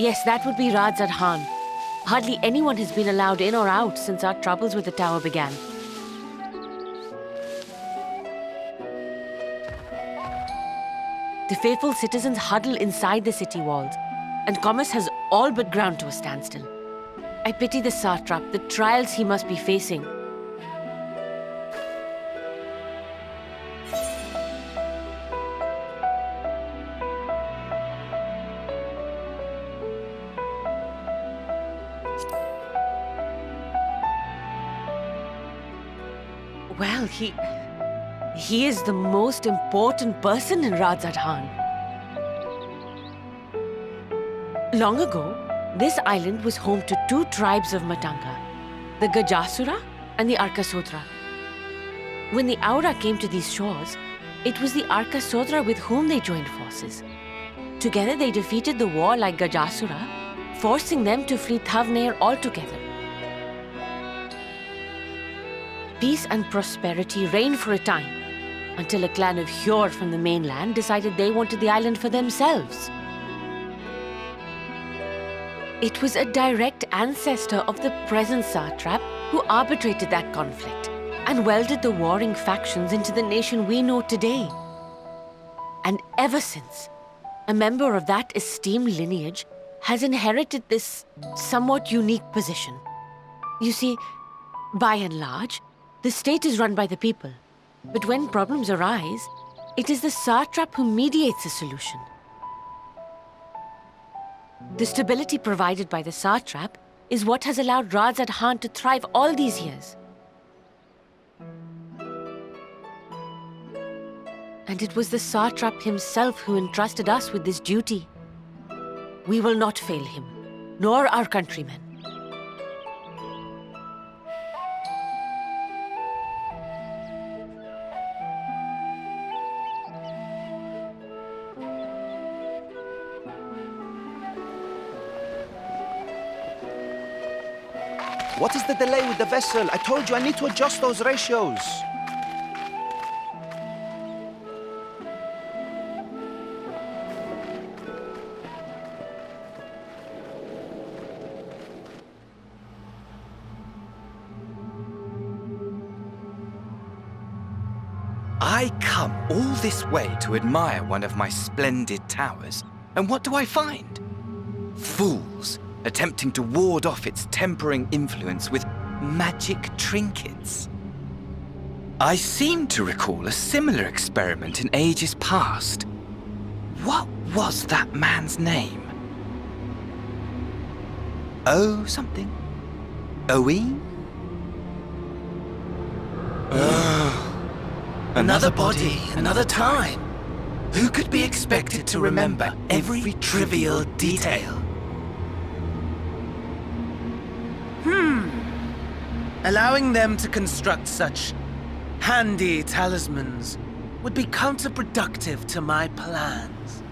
Yes, that would be Rajat Khan. Hardly anyone has been allowed in or out since our troubles with the tower began. The faithful citizens huddle inside the city walls, and commerce has all but ground to a standstill. I pity the satrap, the trials he must be facing. Well, he is the most important person in Rajasthan. Long ago, this island was home to two tribes of Matanga, the Gajasura and the Arkasodra. When the Aura came to these shores, it was the Arkasodra with whom they joined forces. Together they defeated the warlike Gajasura, forcing them to flee Thavnair altogether. Peace and prosperity reigned for a time, until a clan of Hjord from the mainland decided they wanted the island for themselves. It was a direct ancestor of the present satrap who arbitrated that conflict and welded the warring factions into the nation we know today. And ever since, a member of that esteemed lineage has inherited this somewhat unique position. You see, by and large, the state is run by the people. But when problems arise, it is the satrap who mediates a solution. The stability provided by the satrap is what has allowed Rajat Khan to thrive all these years. And it was the satrap himself who entrusted us with this duty. We will not fail him, nor our countrymen. What is the delay with the vessel? I told you I need to adjust those ratios. I come all this way to admire one of my splendid towers, and what do I find? Fools attempting to ward off its tempering influence with magic trinkets. I seem to recall a similar experiment in ages past. What was that man's name? Oh, something. Owen? Another body, another time. Who could be expected to remember every trivial detail? Allowing them to construct such handy talismans would be counterproductive to my plans.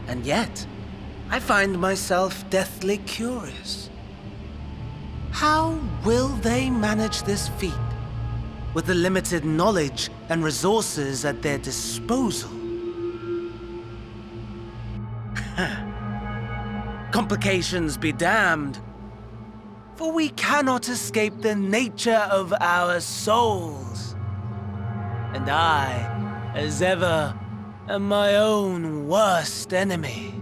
And yet, I find myself deathly curious. How will they manage this feat with the limited knowledge and resources at their disposal? Complications be damned, for we cannot escape the nature of our souls. And I, as ever, am my own worst enemy.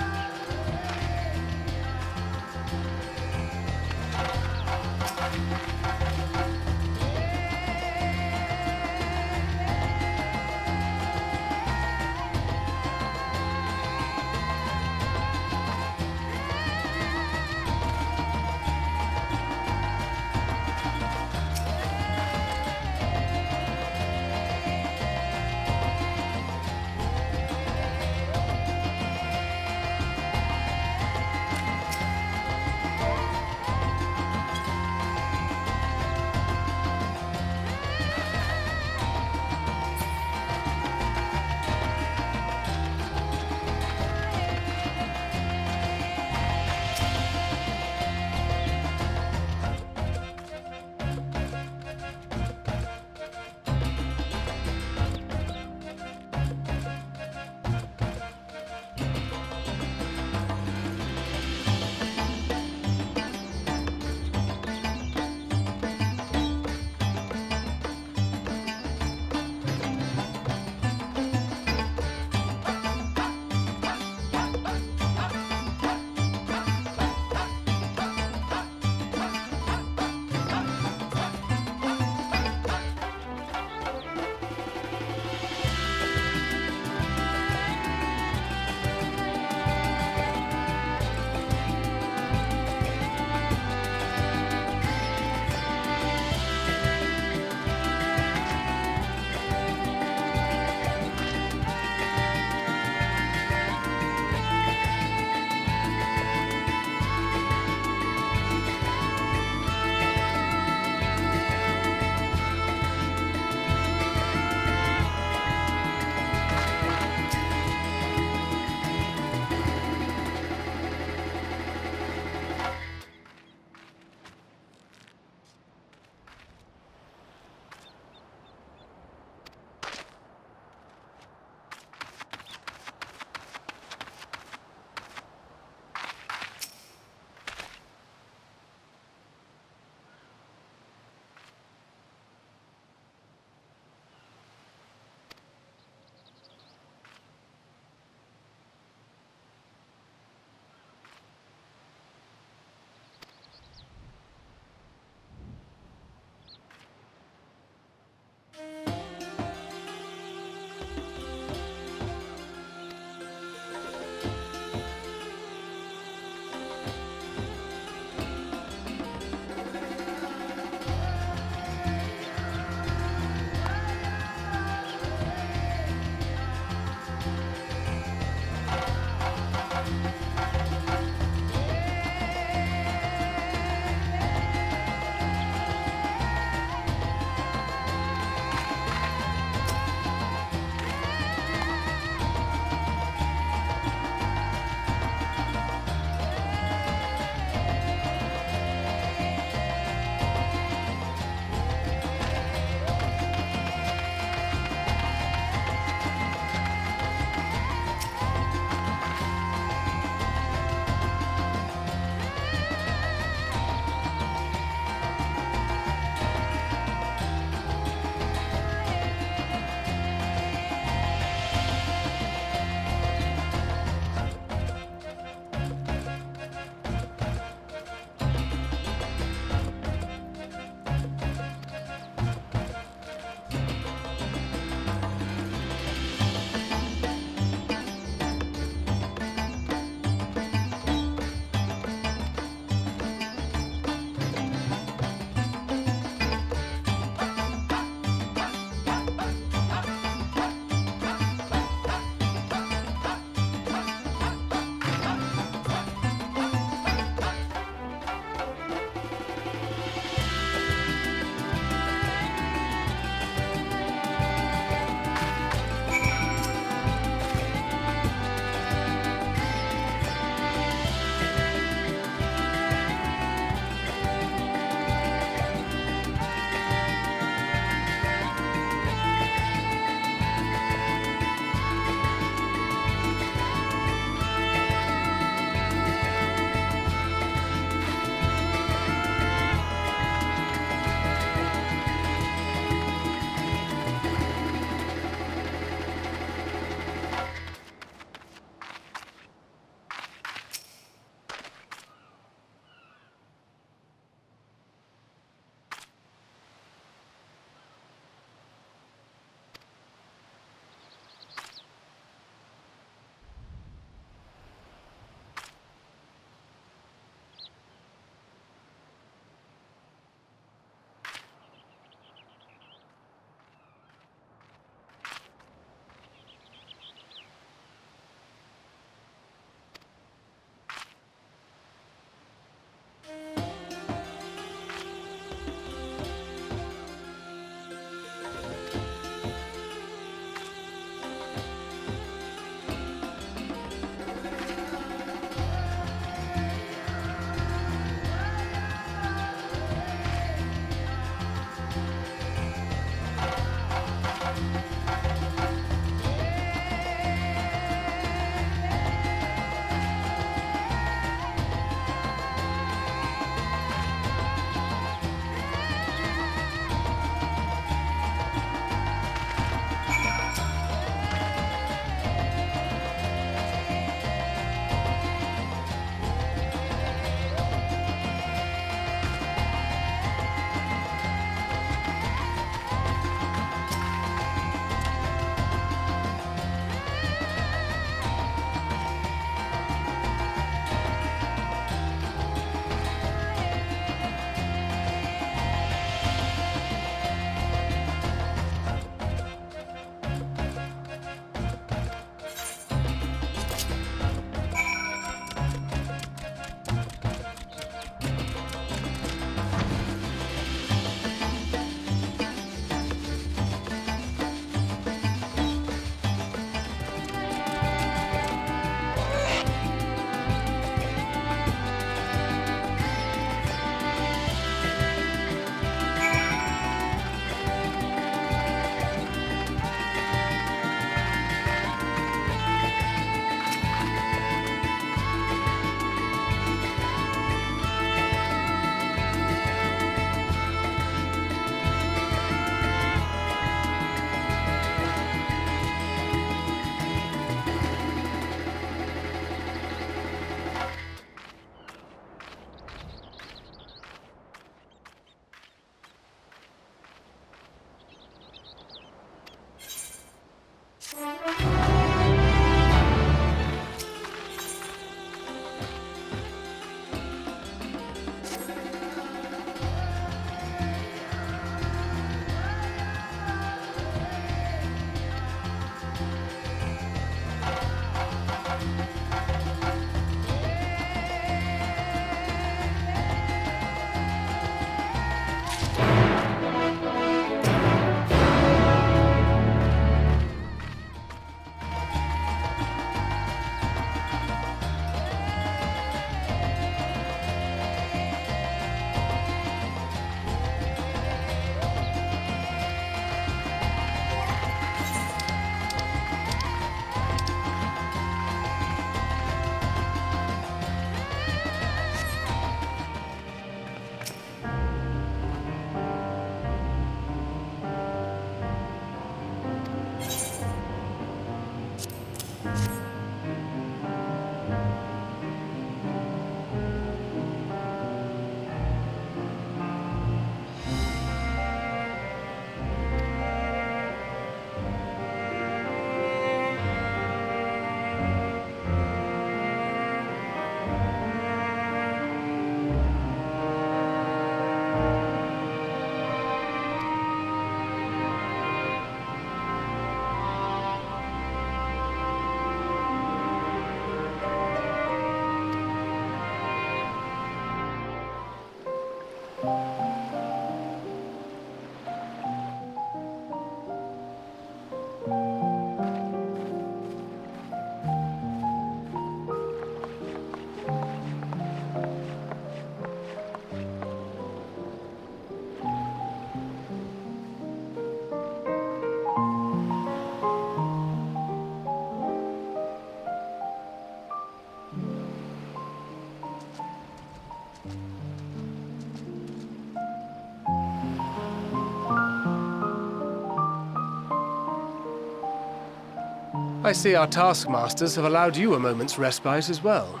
I see our taskmasters have allowed you a moment's respite as well.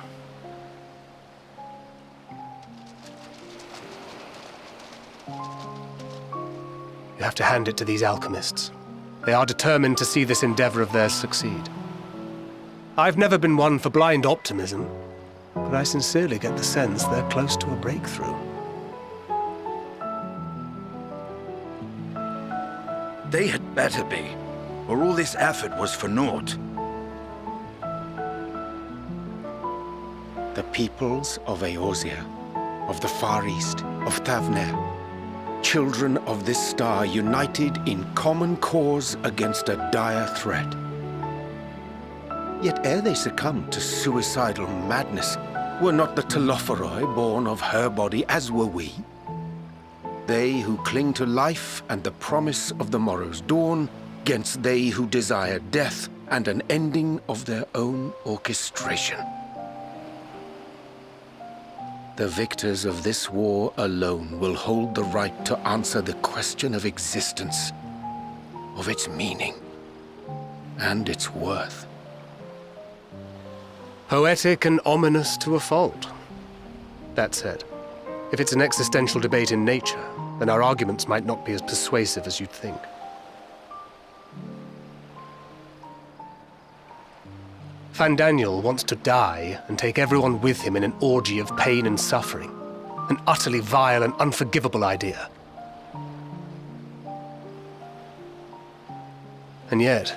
You have to hand it to these alchemists. They are determined to see this endeavor of theirs succeed. I've never been one for blind optimism, but I sincerely get the sense they're close to a breakthrough. They had better be, or all this effort was for naught. The peoples of Eorzea, of the Far East, of Thavner, children of this star united in common cause against a dire threat. Yet ere they succumbed to suicidal madness, were not the Telophoroi born of her body as were we? They who cling to life and the promise of the morrow's dawn, against they who desire death and an ending of their own orchestration. The victors of this war alone will hold the right to answer the question of existence, of its meaning, and its worth. Poetic and ominous to a fault. That said, if it's an existential debate in nature, then our arguments might not be as persuasive as you'd think. Fandaniel wants to die and take everyone with him in an orgy of pain and suffering. An utterly vile and unforgivable idea. And yet,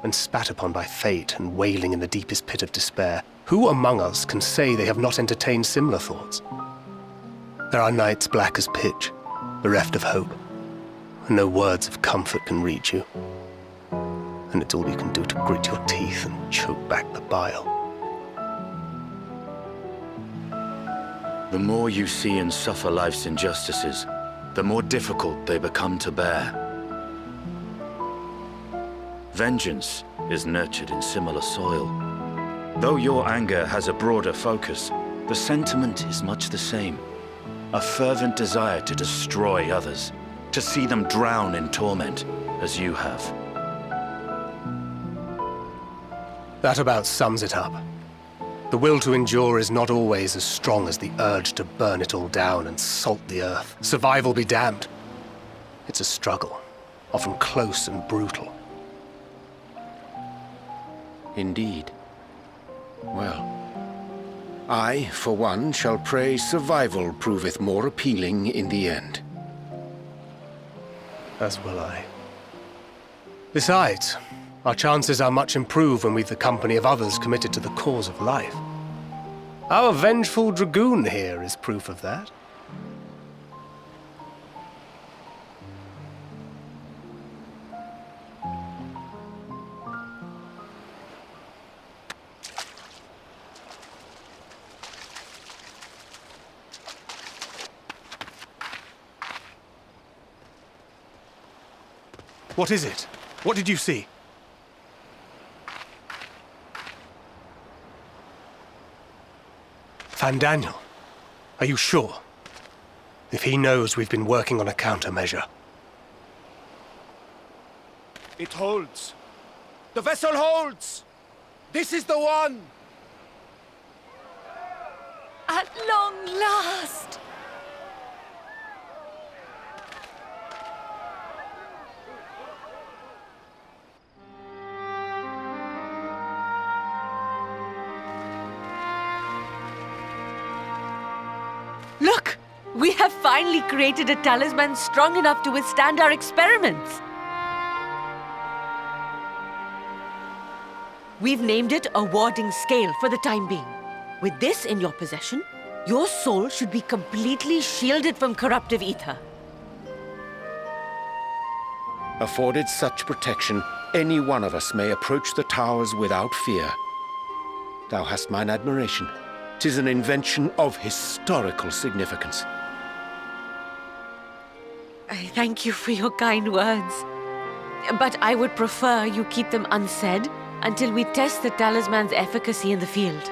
when spat upon by fate and wailing in the deepest pit of despair, who among us can say they have not entertained similar thoughts? There are nights black as pitch, bereft of hope, and no words of comfort can reach you. And it's all you can do to grit your teeth and choke back the bile. The more you see and suffer life's injustices, the more difficult they become to bear. Vengeance is nurtured in similar soil. Though your anger has a broader focus, the sentiment is much the same. A fervent desire to destroy others, to see them drown in torment, as you have. That about sums it up. The will to endure is not always as strong as the urge to burn it all down and salt the earth. Survival be damned. It's a struggle, often close and brutal. Indeed. Well, I, for one, shall pray survival proveth more appealing in the end. As will I. Besides, our chances are much improved when we've the company of others committed to the cause of life. Our vengeful dragoon here is proof of that. What is it? What did you see? Fandaniel, are you sure? If he knows we've been working on a countermeasure. It holds. The vessel holds! This is the one! At long last! Look! We have finally created a talisman strong enough to withstand our experiments. We've named it a warding scale for the time being. With this in your possession, your soul should be completely shielded from corruptive ether. Afforded such protection, any one of us may approach the towers without fear. Thou hast mine admiration. 'Tis an invention of historical significance. I thank you for your kind words. But I would prefer you keep them unsaid until we test the talisman's efficacy in the field.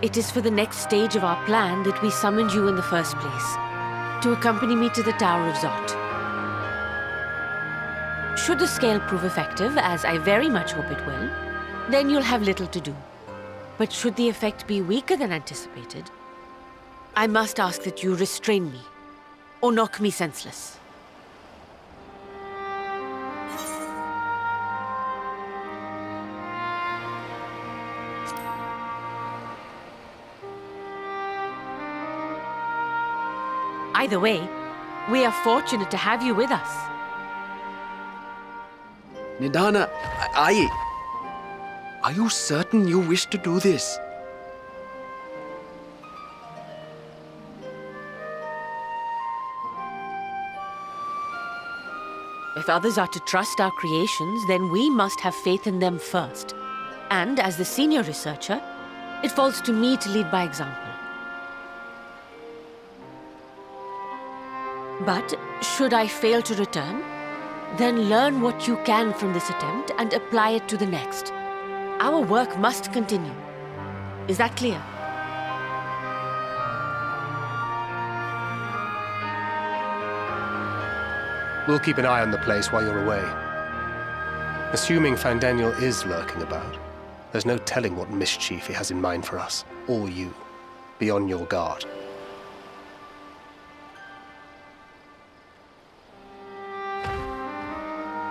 It is for the next stage of our plan that we summoned you in the first place, to accompany me to the Tower of Zot. Should the scale prove effective, as I very much hope it will, then you'll have little to do. But should the effect be weaker than anticipated, I must ask that you restrain me, or knock me senseless. Either way, we are fortunate to have you with us. Nidana, are you certain you wish to do this? If others are to trust our creations, then we must have faith in them first. And as the senior researcher, it falls to me to lead by example. But should I fail to return, then learn what you can from this attempt and apply it to the next. Our work must continue. Is that clear? We'll keep an eye on the place while you're away. Assuming Fandaniel is lurking about, there's no telling what mischief he has in mind for us, or you. Be on your guard.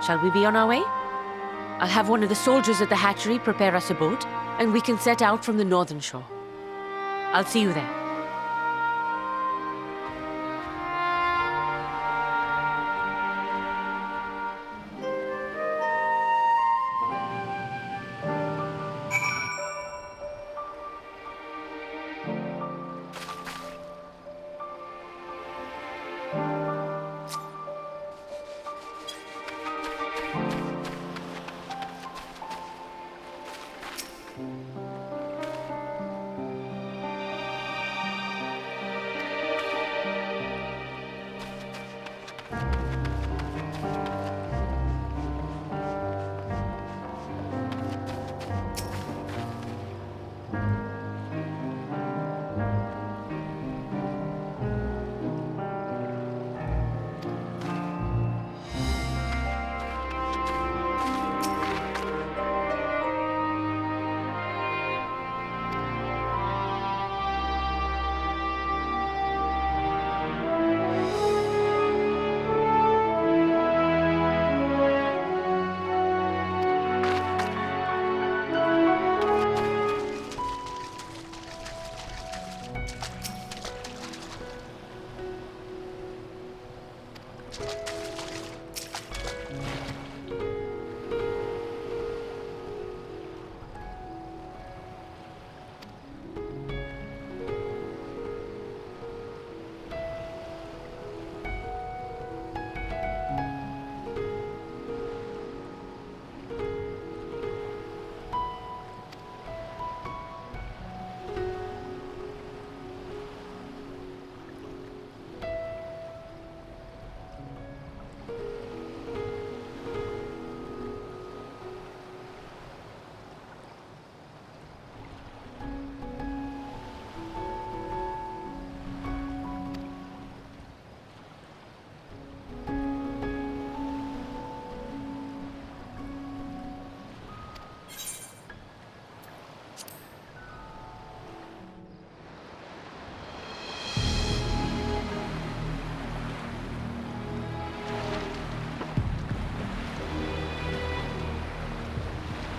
Shall we be on our way? I'll have one of the soldiers at the hatchery prepare us a boat, and we can set out from the northern shore. I'll see you there.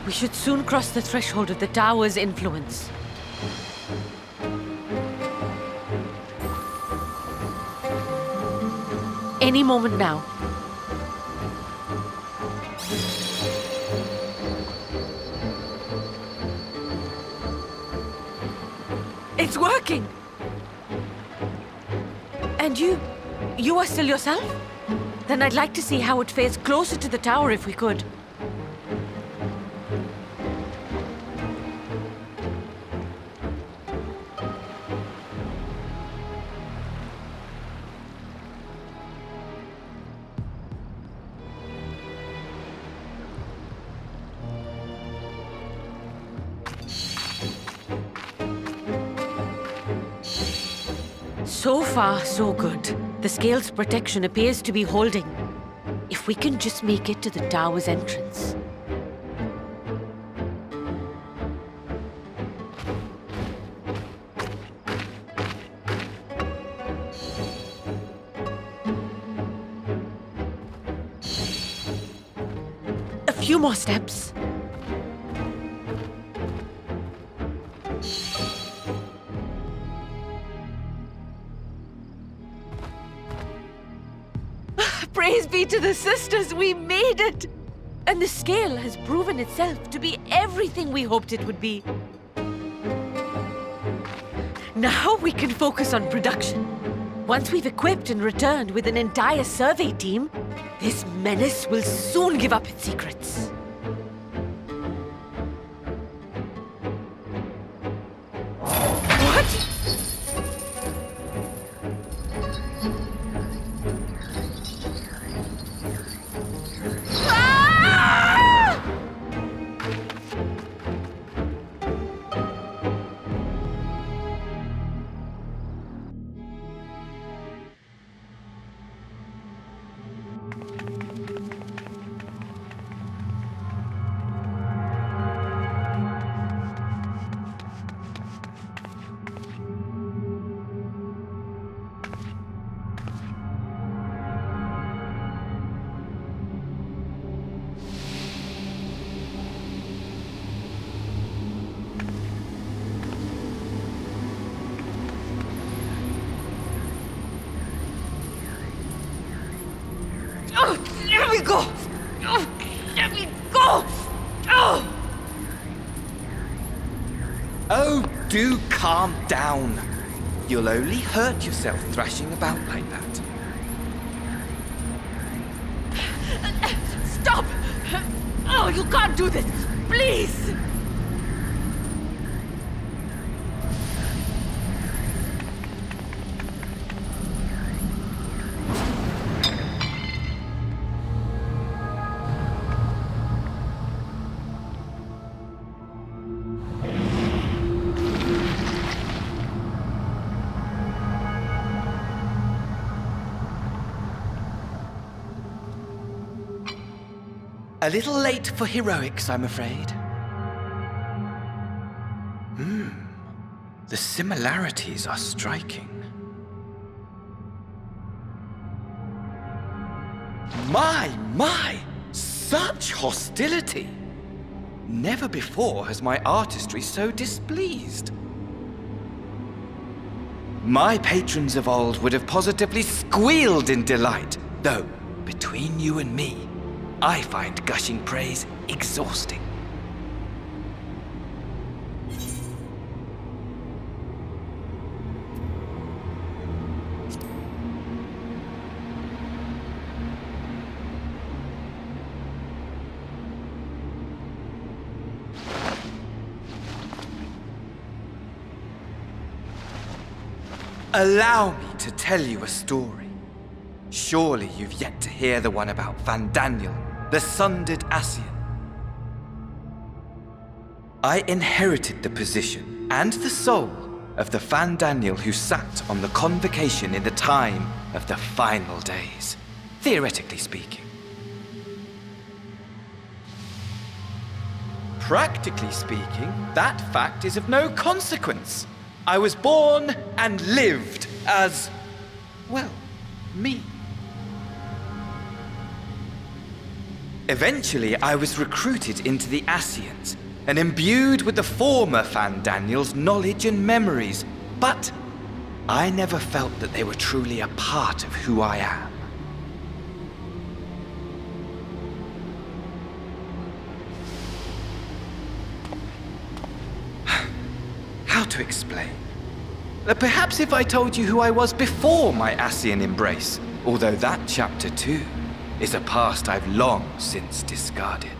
We should soon cross the threshold of the tower's influence. Any moment now. It's working! And you are still yourself? Then I'd like to see how it fares closer to the tower if we could. So far, so good. The scale's protection appears to be holding. If we can just make it to the tower's entrance. A few more steps. Praise be to the sisters, we made it! And the scale has proven itself to be everything we hoped it would be. Now we can focus on production. Once we've equipped and returned with an entire survey team, this menace will soon give up its secrets. What? Oh, let me go! Oh, let me go! Oh! Oh, do calm down. You'll only hurt yourself thrashing about like that. Stop! Oh, you can't do this! Please! A little late for heroics, I'm afraid. The similarities are striking. My! Such hostility! Never before has my artistry so displeased. My patrons of old would have positively squealed in delight, though, between you and me, I find gushing praise exhausting. Allow me to tell you a story. Surely you've yet to hear the one about Vandaniel, the sundered Ascian. I inherited the position and the soul of the Vandaniel who sat on the convocation in the time of the final days, theoretically speaking. Practically speaking, that fact is of no consequence. I was born and lived as, well, me. Eventually, I was recruited into the Ascians and imbued with the former Fandaniel's knowledge and memories, but I never felt that they were truly a part of who I am. How to explain? Perhaps if I told you who I was before my Ascian embrace, although that chapter too is a past I've long since discarded.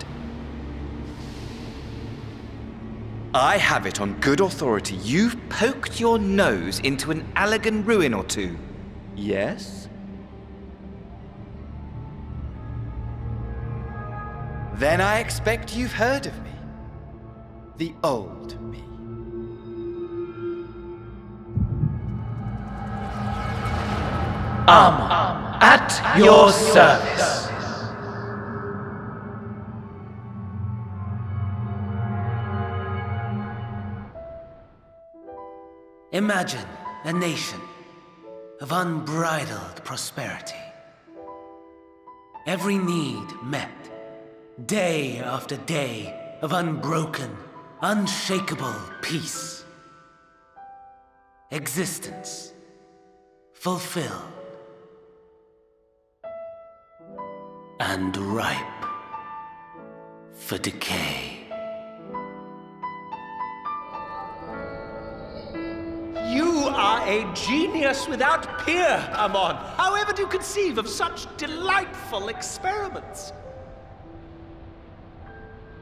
I have it on good authority you've poked your nose into an Allagan ruin or two. Yes? Then I expect you've heard of me. The old me. At your service. Imagine a nation of unbridled prosperity. Every need met, day after day of unbroken, unshakable peace. Existence fulfilled and ripe for decay. You are a genius without peer, Amon. However do you conceive of such delightful experiments?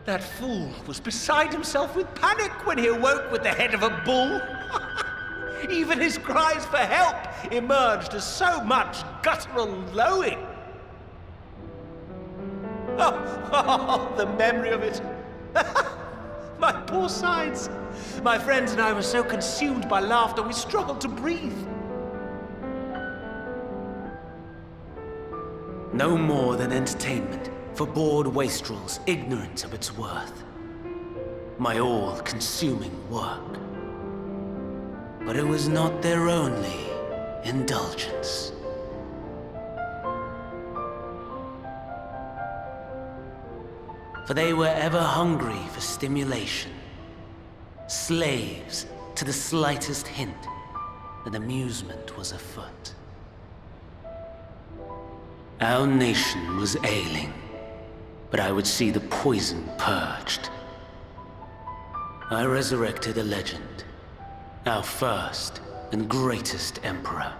That fool was beside himself with panic when he awoke with the head of a bull. Even his cries for help emerged as so much guttural lowing. Oh, the memory of it. My poor sides. My friends and I were so consumed by laughter we struggled to breathe. No more than entertainment for bored wastrels ignorant of its worth. My all-consuming work. But it was not their only indulgence. For they were ever hungry for stimulation, slaves to the slightest hint that amusement was afoot. Our nation was ailing, but I would see the poison purged. I resurrected a legend, our first and greatest emperor.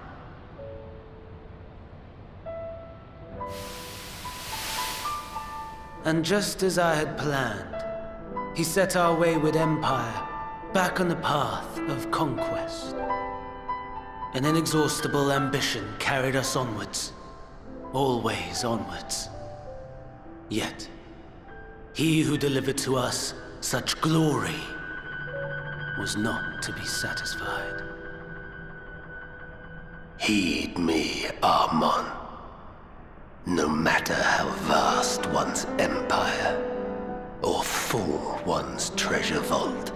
And just as I had planned, he set our wayward empire back on the path of conquest. An inexhaustible ambition carried us onwards, always onwards. Yet, he who delivered to us such glory was not to be satisfied. Heed me, Amon. No matter how vast one's empire, or full one's treasure vault,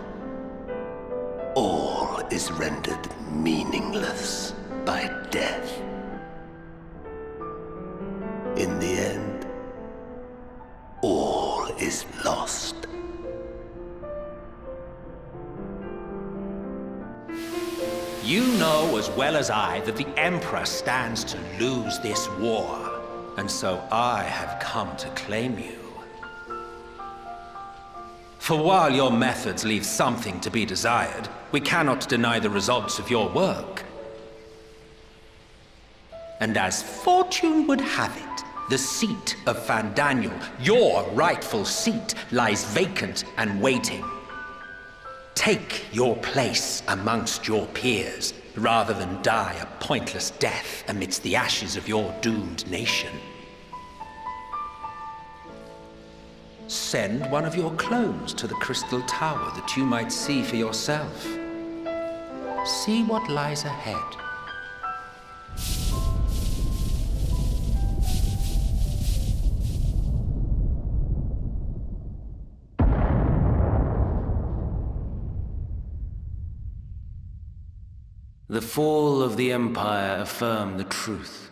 all is rendered meaningless by death. In the end, all is lost. You know as well as I that the Emperor stands to lose this war. And so I have come to claim you. For while your methods leave something to be desired, we cannot deny the results of your work. And as fortune would have it, the seat of Fandaniel, your rightful seat, lies vacant and waiting. Take your place amongst your peers, rather than die a pointless death amidst the ashes of your doomed nation. Send one of your clones to the Crystal Tower that you might see for yourself. See what lies ahead. The fall of the Empire affirmed the truth.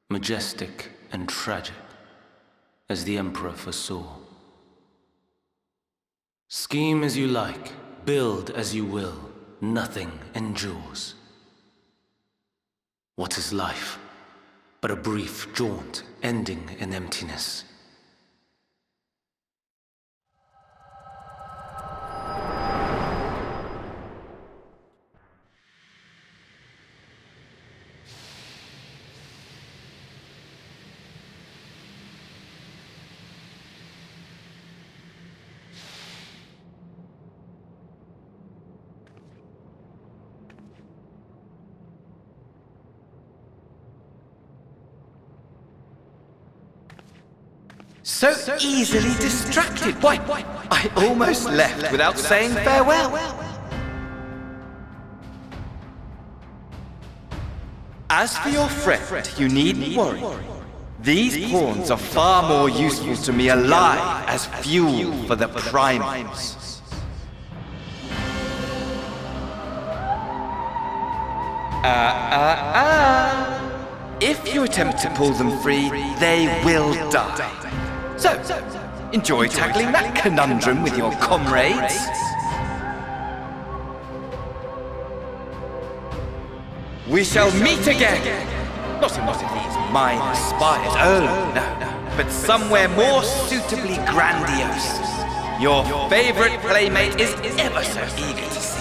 Majestic and tragic, as the Emperor foresaw. Scheme as you like, build as you will, nothing endures. What is life but a brief jaunt ending in emptiness? So easily distracted. Why, I almost left without saying farewell. As for your friend, you needn't worry. These pawns are far more useful to me alive as fuel for the primals. If you attempt to pull them free, they will die. So, enjoy tackling that conundrum with your comrades. We shall meet again! Not in one of these minor spires, oh no, but somewhere more suitably grandiose. Your favorite playmate is ever so eager to see.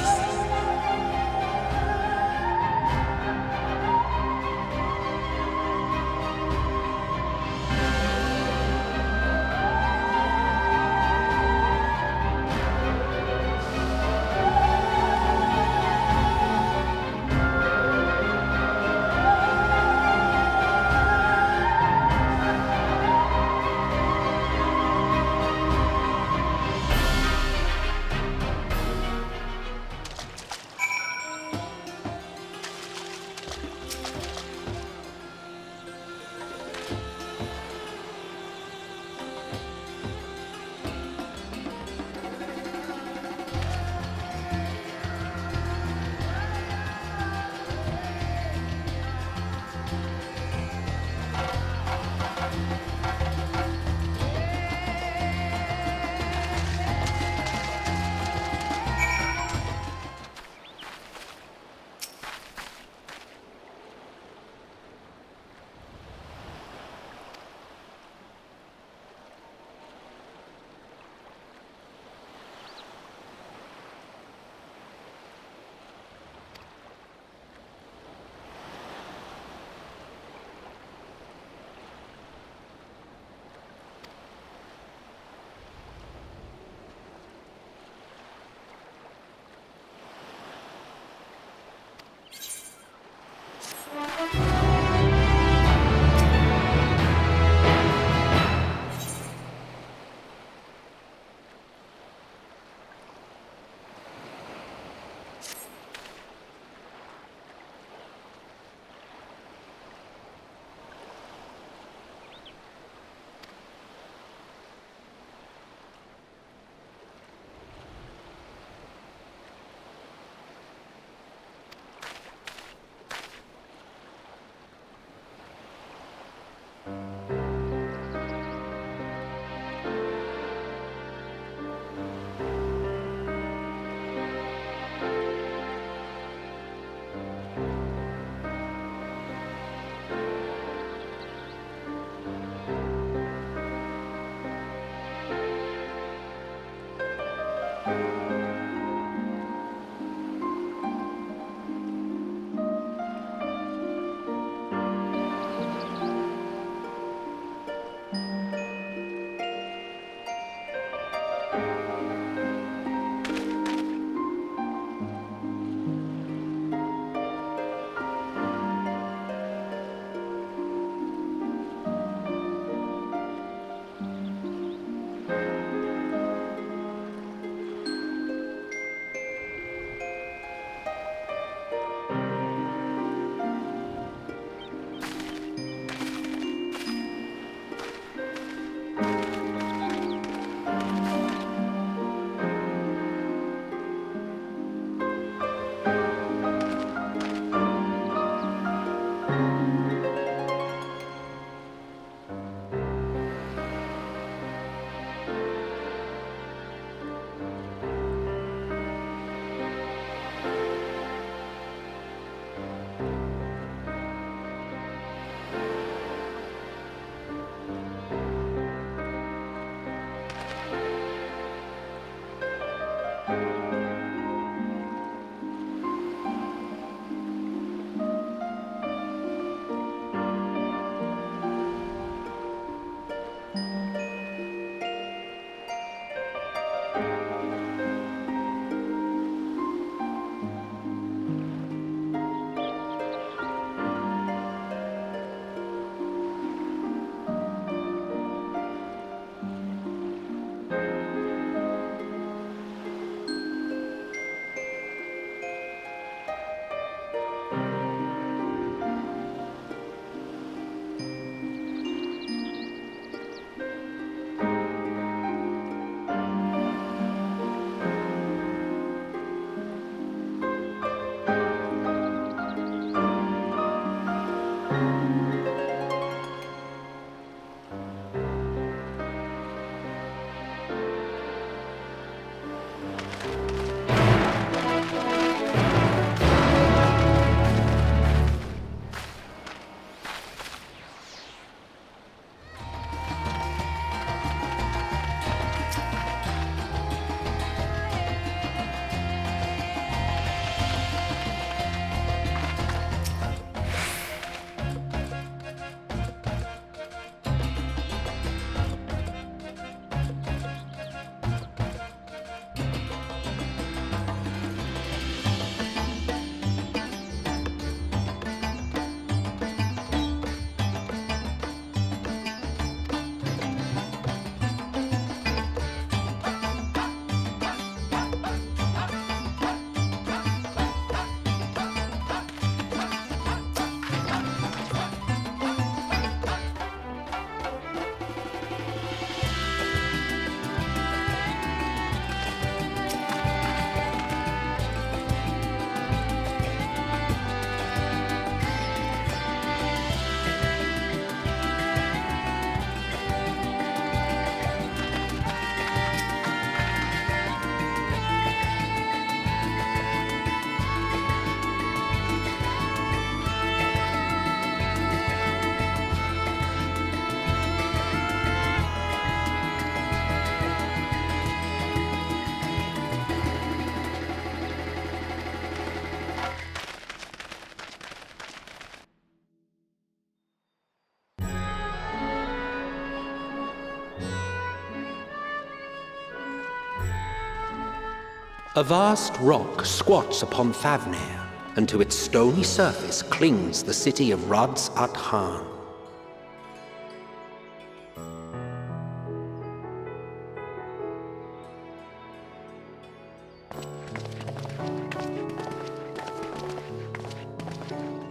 A vast rock squats upon Thavnair, and to its stony surface clings the city of Rads at Han.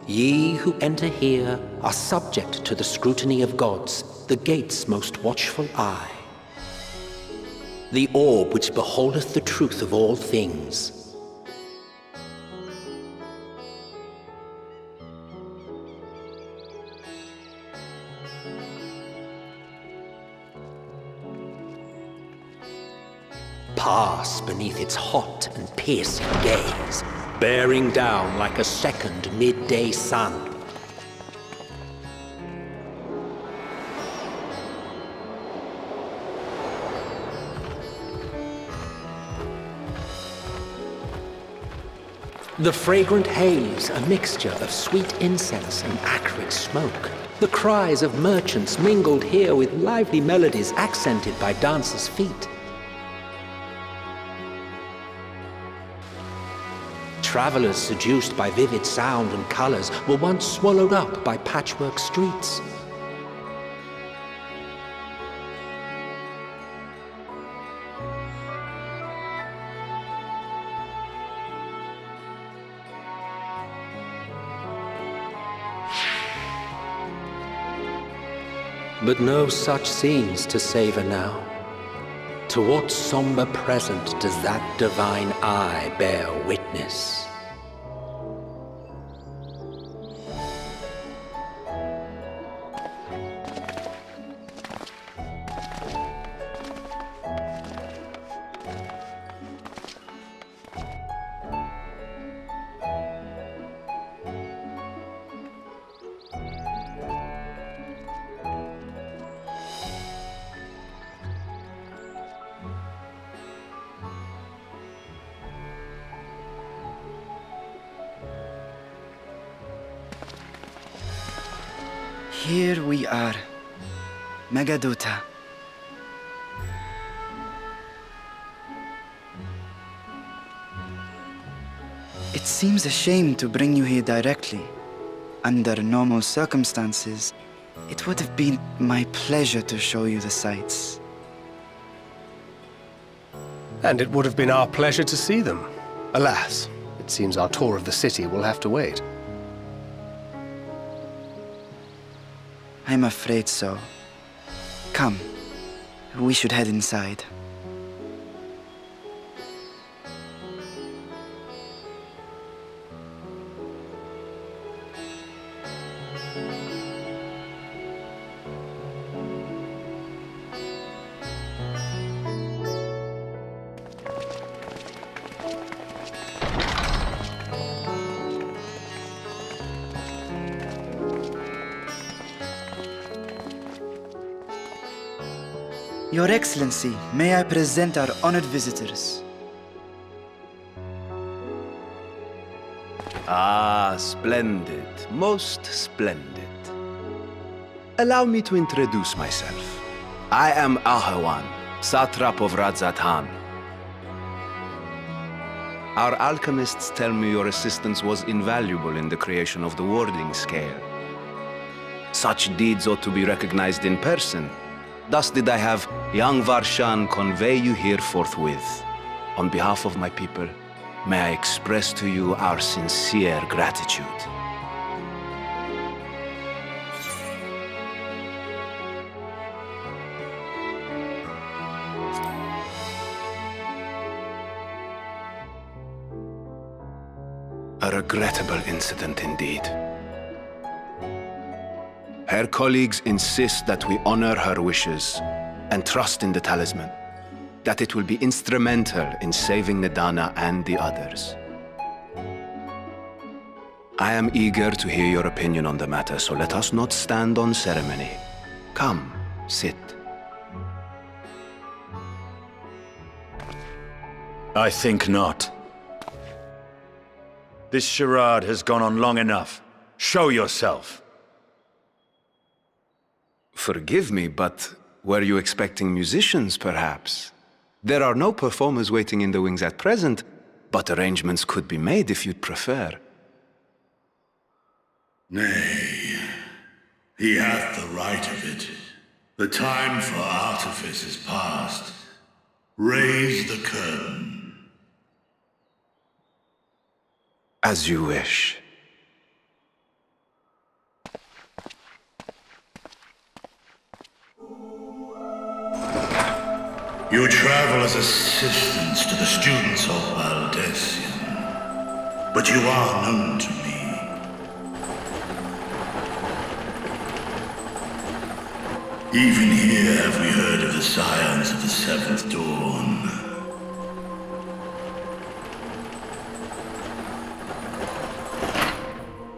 Ye who enter here are subject to the scrutiny of gods, the gate's most watchful eye. The orb which beholdeth the truth of all things. Pass beneath its hot and piercing gaze, bearing down like a second midday sun. The fragrant haze, a mixture of sweet incense and acrid smoke. The cries of merchants mingled here with lively melodies accented by dancers' feet. Travelers seduced by vivid sound and colors were once swallowed up by patchwork streets. But no such scenes to savor now. To what somber present does that divine eye bear witness? Here we are, Megaduta. It seems a shame to bring you here directly. Under normal circumstances, it would have been my pleasure to show you the sights. And it would have been our pleasure to see them. Alas, it seems our tour of the city will have to wait. I'm afraid so. Come, we should head inside. Your Excellency, may I present our honored visitors? Ah, splendid. Most splendid. Allow me to introduce myself. I am Ahawan, Satrap of Radzat-Han. Our alchemists tell me your assistance was invaluable in the creation of the warding scale. Such deeds ought to be recognized in person. Thus did I have young Varshan convey you here forthwith. On behalf of my people, may I express to you our sincere gratitude. A regrettable incident indeed. Her colleagues insist that we honor her wishes and trust in the talisman, that it will be instrumental in saving Nedana and the others. I am eager to hear your opinion on the matter, so let us not stand on ceremony. Come, sit. I think not. This charade has gone on long enough. Show yourself. Forgive me, but were you expecting musicians, perhaps? There are no performers waiting in the wings at present, but arrangements could be made if you'd prefer. Nay, he hath the right of it. The time for artifice is past. Raise the curtain. As you wish. You travel as assistants to the students of Valdesian, but you are known to me. Even here have we heard of the scions of the Seventh Dawn.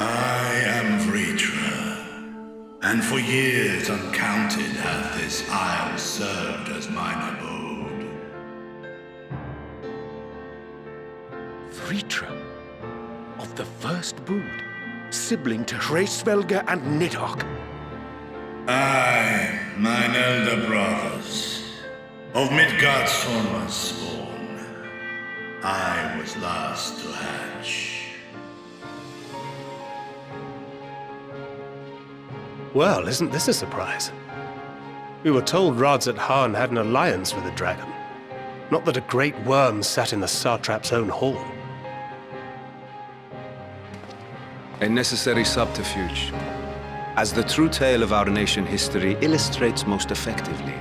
I am Vritra, and for years uncounted hath this isle served as mine abode. Vritra, of the first brood, sibling to Hraesvelga and Nidhogg. I, mine elder brothers, of Midgardsormr's spawn, I was last to hatch. Well, isn't this a surprise? We were told Radzat Han had an alliance with the dragon. Not that a great worm sat in the satrap's own hall. A necessary subterfuge, as the true tale of our nation history illustrates most effectively.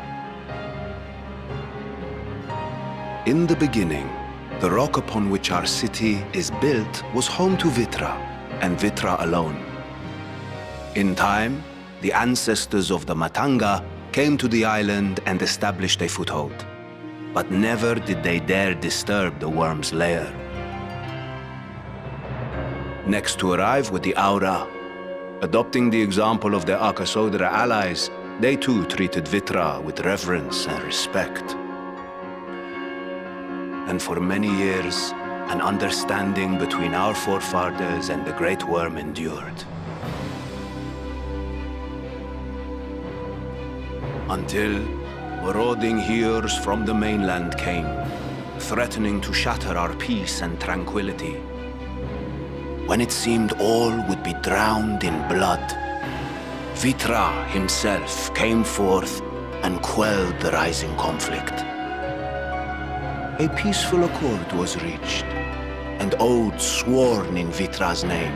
In the beginning, the rock upon which our city is built was home to Vitra, and Vitra alone. In time, the ancestors of the Matanga came to the island and established a foothold. But never did they dare disturb the worm's lair. Next to arrive were the Aura. Adopting the example of their Akasodra allies, they too treated Vitra with reverence and respect. And for many years, an understanding between our forefathers and the Great Worm endured. Until marauding heroes from the mainland came, threatening to shatter our peace and tranquility. When it seemed all would be drowned in blood, Vitra himself came forth and quelled the rising conflict. A peaceful accord was reached, and oaths sworn in Vitra's name.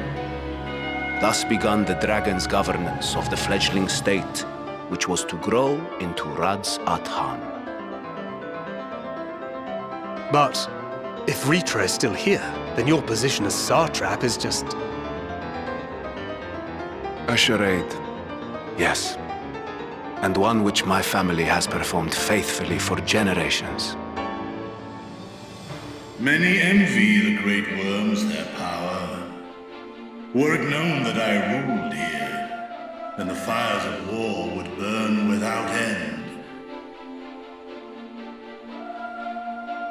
Thus began the dragon's governance of the fledgling state, which was to grow into Radzat Han. But if Vritra is still here, then your position as satrap is just... A charade, yes. And one which my family has performed faithfully for generations. Many envy the Great Worms their power. Were it known that I ruled here, then the fires of war would burn without end.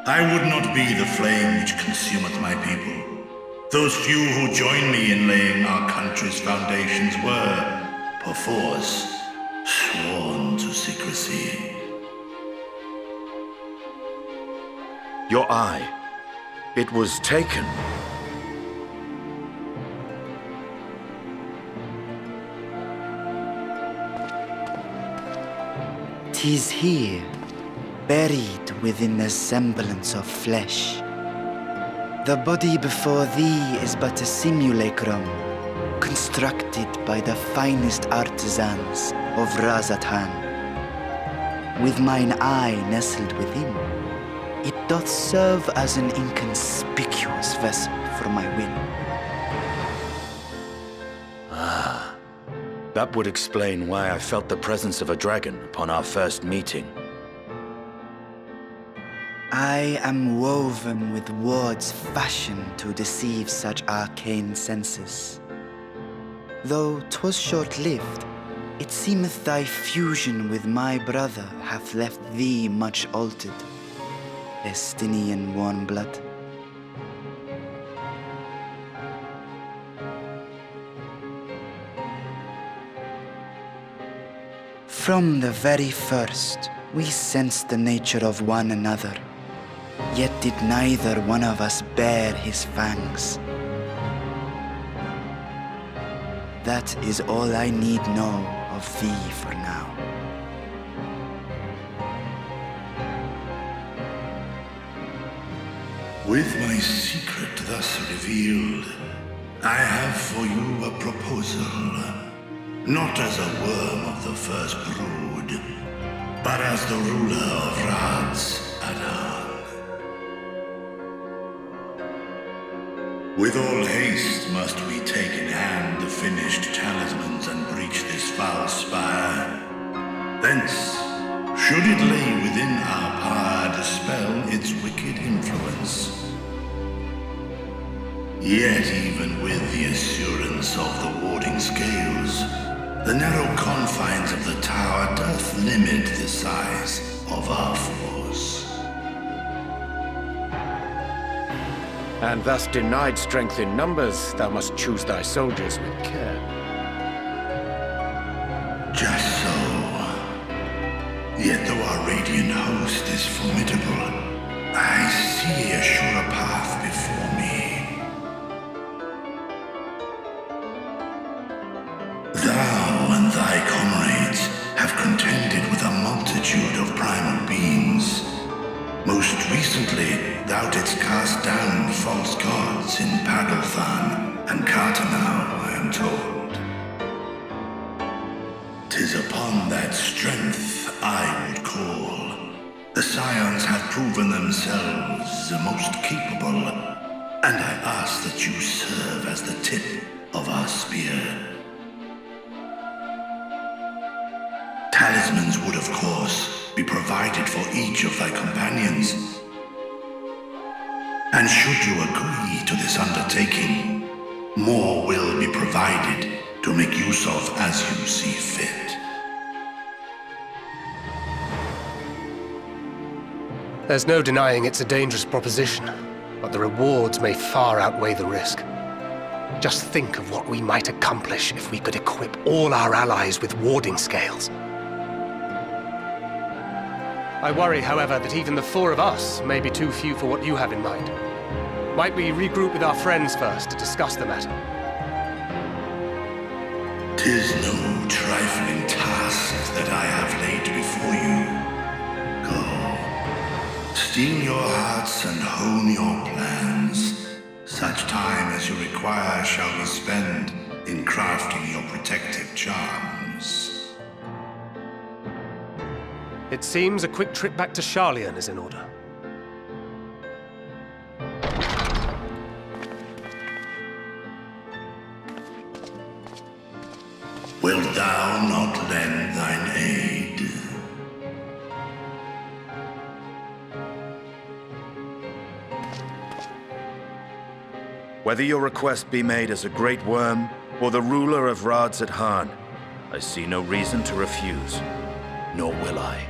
I would not be the flame which consumeth my people. Those few who join me in laying our country's foundations were, perforce, sworn to secrecy. Your eye. It was taken. 'Tis here, buried within the semblance of flesh. The body before thee is but a simulacrum, constructed by the finest artisans of Radzat Han. With mine eye nestled within, it doth serve as an inconspicuous vessel for my will. That would explain why I felt the presence of a dragon upon our first meeting. I am woven with words fashioned to deceive such arcane senses. Though 'twas short-lived, it seemeth thy fusion with my brother hath left thee much altered, Estinian warm blood. From the very first, we sensed the nature of one another. Yet did neither one of us bear his fangs. That is all I need know of thee for now. With my secret thus revealed, I have for you a proposal. Not as a worm of the first brood, but as the ruler of Radz Adan. With all haste must we take in hand the finished talismans and breach this foul spire. Thence, should it lay within our power, dispel its wicked influence. Yet even with the assurance of the warding scales, the narrow confines of the tower doth limit the size of our force. And thus denied strength in numbers, thou must choose thy soldiers with care. Just so. Yet though our radiant host is formidable, I see a surer path before me. Thou and thy comrades have contended with a multitude of primal beings. Most recently, thou didst cast down false gods in Pagalthan and Cartanau, I am told. 'Tis upon that strength I would call. The Scions have proven themselves the most capable, and I ask that you serve as the tip of our spear. Talismans would, of course, be provided for each of thy companions. And should you agree to this undertaking, more will be provided to make use of as you see fit. There's no denying it's a dangerous proposition, but the rewards may far outweigh the risk. Just think of what we might accomplish if we could equip all our allies with warding scales. I worry, however, that even the four of us may be too few for what you have in mind. Might we regroup with our friends first to discuss the matter? 'Tis no trifling task that I have laid before you. Go, steel your hearts and hone your plans. Such time as you require shall be spent in crafting your protective charms. It seems a quick trip back to Sharlayan is in order. Wilt thou not lend thine aid? Whether your request be made as a great worm or the ruler of Radz Adan, I see no reason to refuse, nor will I.